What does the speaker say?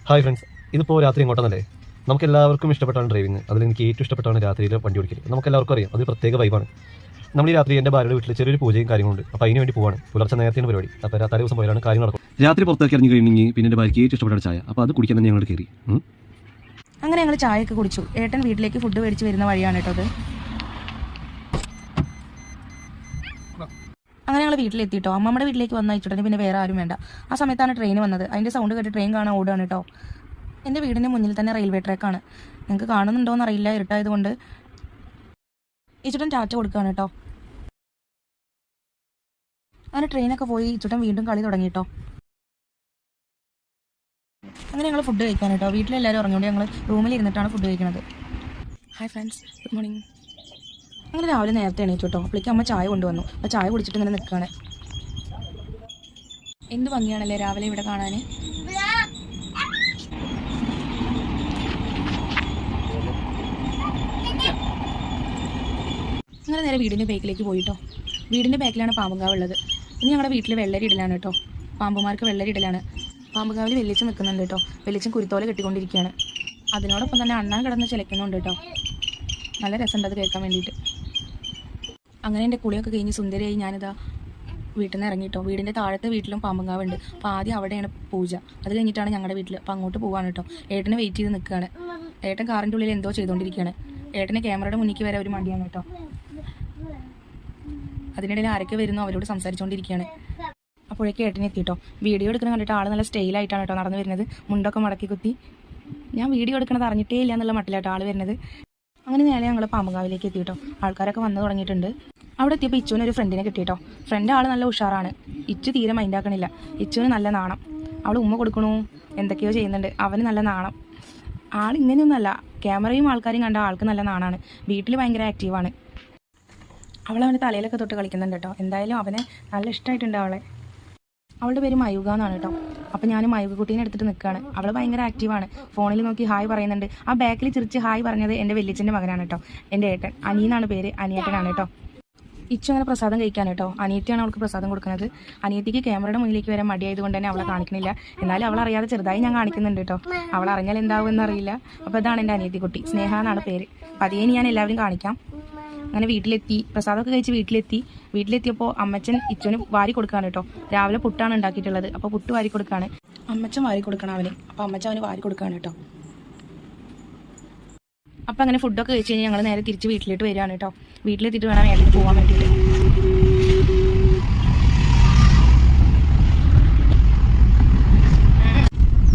Hi friends, ഇതിപ്പോൾ രാത്രി എങ്ങോട്ടാന്നല്ലേ? നമുക്ക് എല്ലാവർക്കും ഇഷ്ടപ്പെട്ടാണ് ഡ്രൈവിംഗ്. അതിൽ എനിക്ക് ഏറ്റവും ഇഷ്ടപ്പെട്ടാണ് രാത്രിയിൽ വണ്ടി ഓടിക്കൽ. നമുക്ക് എല്ലാവർക്കും അറിയാം, അത് പ്രത്യേക വൈബാണ്. നമ്മൾ ഈ രാത്രി എൻ്റെ ഭാര്യയുടെ വീട്ടിൽ ചെറിയൊരു പൂജയും കാര്യങ്ങളുണ്ട്. അപ്പോൾ അതിന് വേണ്ടി പോവാണ്. പുലർച്ചെ നേരത്തെയാണ് പരിപാടി. അപ്പോൾ തലേ ദിവസം പോയാലാണ് കാര്യം നടക്കും. രാത്രി പുറത്തേക്ക് ഇറങ്ങി കഴിഞ്ഞെങ്കിൽ പിന്നെ എൻ്റെ ഭാര്യയ്ക്ക് ഏറ്റവും ഇഷ്ടപ്പെട്ട ചായ. അപ്പോൾ അത് കുടിക്കാൻ തന്നെ ഞങ്ങൾ കയറി. അങ്ങനെ ഞങ്ങൾ ചായയൊക്കെ കുടിച്ചു. ഏട്ടൻ വീട്ടിലേക്ക് ഫുഡ് മേടിച്ച് വരുന്ന വഴിയാണ് കേട്ടോ അത്. അങ്ങനെ ഞങ്ങൾ വീട്ടിലെത്തിയിട്ടോ. അമ്മമ്മയുടെ വീട്ടിലേക്ക് വന്ന അയച്ചിട്ടുണ്ടെങ്കിൽ പിന്നെ വേറെ ആരും വേണ്ട. ആ സമയത്താണ് ട്രെയിൻ വന്നത്. അതിൻ്റെ സൗണ്ട് കേട്ട് ട്രെയിൻ കാണാൻ ഓടുകയാണ് കേട്ടോ. എൻ്റെ വീടിൻ്റെ മുന്നിൽ തന്നെ റെയിൽവേ ട്രാക്കാണ്. നിങ്ങൾക്ക് കാണുന്നുണ്ടോയെന്ന് അറിയില്ല, ഇരുട്ടായതുകൊണ്ട്. ഇച്ചുട്ടൻ ടാറ്റ കൊടുക്കുകയാണ് കേട്ടോ. അങ്ങനെ ട്രെയിനൊക്കെ പോയി ഇച്ചുട്ടൻ വീണ്ടും കളി തുടങ്ങി കേട്ടോ. അങ്ങനെ ഞങ്ങൾ ഫുഡ് കഴിക്കാൻ കേട്ടോ. വീട്ടിലെല്ലാവരും ഉറങ്ങിയോണ്ട് ഞങ്ങൾ റൂമിൽ ഇരുന്നിട്ടാണ് ഫുഡ് കഴിക്കുന്നത്. Hi friends, good morning. അങ്ങനെ രാവിലെ നേരത്തെ എണീച്ചു കേട്ടോ. അപ്പോഴേക്കും അമ്മ ചായ കൊണ്ടുവന്നു. അപ്പോൾ ചായ കുടിച്ചിട്ട് ഇങ്ങനെ നിൽക്കുകയാണ്. എന്ത് ഭംഗിയാണല്ലേ രാവിലെ ഇവിടെ കാണാൻ. അങ്ങനെ നേരെ വീടിൻ്റെ ബാക്കിലേക്ക് പോയിട്ടോ. വീടിൻ്റെ ബാക്കിലാണ് പാമ്പുങ്കാവ് ഉള്ളത്. ഇനി ഞങ്ങളുടെ വീട്ടിൽ വെള്ളരി ഇടലാണ് കേട്ടോ. പാമ്പുമാർക്ക് വെള്ളരി ഇടലാണ്. പാമ്പുങ്കാവിൽ വെള്ളിച്ചം നിൽക്കുന്നുണ്ട് കേട്ടോ. വെള്ളിച്ചം കുരുത്തോല കെട്ടിക്കൊണ്ടിരിക്കുകയാണ്. അതിനോടൊപ്പം തന്നെ അണ്ണാൻ കിടന്ന് ചിലക്കുന്നുണ്ട് കേട്ടോ. നല്ല രസമുണ്ട് അത് കേൾക്കാൻ വേണ്ടിയിട്ട്. അങ്ങനെ എൻ്റെ കുളിയൊക്കെ കഴിഞ്ഞ് സുന്ദരിയായി ഞാനിതാ വീട്ടിൽ നിന്ന് ഇറങ്ങിയിട്ടോ. വീടിൻ്റെ താഴത്തെ വീട്ടിലും പാമ്പുങ്കാവുണ്ട്. അപ്പോൾ ആദ്യം അവിടെയാണ് പൂജ. അത് കഴിഞ്ഞിട്ടാണ് ഞങ്ങളുടെ വീട്ടിൽ. അപ്പോൾ അങ്ങോട്ട് പോകാണ് കേട്ടോ. ഏട്ടനെ വെയിറ്റ് ചെയ്ത് നിൽക്കുകയാണ്. ഏട്ടൻ കാറിൻ്റെ ഉള്ളിൽ എന്തോ ചെയ്തുകൊണ്ടിരിക്കുകയാണ്. ഏട്ടന് ക്യാമറയുടെ മുന്നിലേക്ക് വരെ ഒരു മടിയാണ് കേട്ടോ. അതിനിടയിൽ ആരൊക്കെ വരുന്നു അവരോട് സംസാരിച്ചുകൊണ്ടിരിക്കുകയാണ്. അപ്പോഴേക്കും ഏട്ടനെ എത്തിയിട്ടോ. വീഡിയോ എടുക്കുന്ന കണ്ടിട്ട് ആൾ നല്ല സ്റ്റൈലായിട്ടാണ് കേട്ടോ നടന്നു വരുന്നത്. മുണ്ടൊക്കെ മടക്കി കുത്തി. ഞാൻ വീഡിയോ എടുക്കുന്നത് അറിഞ്ഞിട്ടേ ഇല്ല എന്നുള്ള മട്ടിലാട്ടോ ആൾ വരുന്നത്. അങ്ങനെ നേരെ ഞങ്ങൾ പാമ്പുങ്കാവിലേക്ക് എത്തിയിട്ടോ. ആൾക്കാരൊക്കെ വന്നു തുടങ്ങിയിട്ടുണ്ട്. അവിടെ എത്തിയപ്പോൾ ഇച്ചുവിന് ഒരു ഫ്രണ്ടിനെ കിട്ടിയിട്ടോ. ഫ്രണ്ട് ആൾ നല്ല ഉഷാറാണ്. ഇച്ചു തീരെ മൈൻഡാക്കണില്ല. ഇച്ചുവിന് നല്ല നാണം. അവൾ ഉമ്മ കൊടുക്കണു, എന്തൊക്കെയോ ചെയ്യുന്നുണ്ട്. അവന് നല്ല നാണം. ആൾ ഇങ്ങനെയൊന്നുമല്ല, ക്യാമറയും ആൾക്കാരെയും കണ്ട ആൾക്ക് നല്ല നാണാണ്. വീട്ടിൽ ഭയങ്കര ആക്റ്റീവാണ്. അവളവൻ്റെ തലയിലൊക്കെ തൊട്ട് കളിക്കുന്നുണ്ട് കേട്ടോ. എന്തായാലും അവനെ നല്ല ഇഷ്ടമായിട്ടുണ്ട് അവളെ. അവളുടെ പേര് മയൂക എന്നാണ് കേട്ടോ. അപ്പോൾ ഞാൻ മയൂക കുട്ടീനെ എടുത്തിട്ട് നിൽക്കുകയാണ്. അവൾ ഭയങ്കര ആക്റ്റീവാണ്. ഫോണിൽ നോക്കി ഹായ് പറയുന്നുണ്ട്. ആ ബാക്കിൽ ചിരിച്ച് ഹായ് പറഞ്ഞത് എൻ്റെ വലിയച്ഛൻ്റെ മകനാണ് കേട്ടോ. എൻ്റെ ഏട്ടൻ അനിയെന്നാണ് പേര്. അനിയേട്ടനാണ് കേട്ടോ. ഇച്ചു അങ്ങനെ പ്രസാദം കഴിക്കാൻ കേട്ടോ. അനിയത്തിയാണ് അവൾക്ക് പ്രസാദം കൊടുക്കുന്നത്. അനിയത്തിക്ക് ക്യാമറയുടെ മുന്നിലേക്ക് വരാൻ മടിയായതുകൊണ്ട് തന്നെ അവളെ കാണിക്കണില്ല. എന്നാലും അവൾ അറിയാതെ ചെറുതായി ഞാൻ കാണിക്കുന്നുണ്ട് കേട്ടോ. അവൾ അറിഞ്ഞാൽ എന്താവുമെന്ന് അറിയില്ല. അപ്പോൾ ഇതാണ് എൻ്റെ അനിയത്തി കുട്ടി. സ്നേഹ എന്നാണ് പേര്. പതിയെ ഞാൻ എല്ലാവരും കാണിക്കാം. അങ്ങനെ വീട്ടിലെത്തി, പ്രസാദമൊക്കെ കഴിച്ച് വീട്ടിലെത്തിയപ്പോൾ അമ്മച്ചൻ ഇച്ചുവിന് വാരി കൊടുക്കാണ് കേട്ടോ. രാവിലെ പുട്ടാണ് ഉണ്ടാക്കിയിട്ടുള്ളത്. അപ്പോൾ പുട്ട് വാരി കൊടുക്കുകയാണ്. അമ്മച്ചൻ വാരി കൊടുക്കണം അവന്. അപ്പോൾ അമ്മച്ചൻ അവന് വാരി കൊടുക്കുകയാണ് കേട്ടോ. അപ്പോൾ അങ്ങനെ ഫുഡൊക്കെ കഴിച്ച് കഴിഞ്ഞാൽ ഞങ്ങൾ നേരെ തിരിച്ച് വീട്ടിലോട്ട് വരികയാണ് കേട്ടോ. വീട്ടിലെത്തിയിട്ട് വേണം ഏട്ടന് പോകാൻ വേണ്ടിയിട്ട്.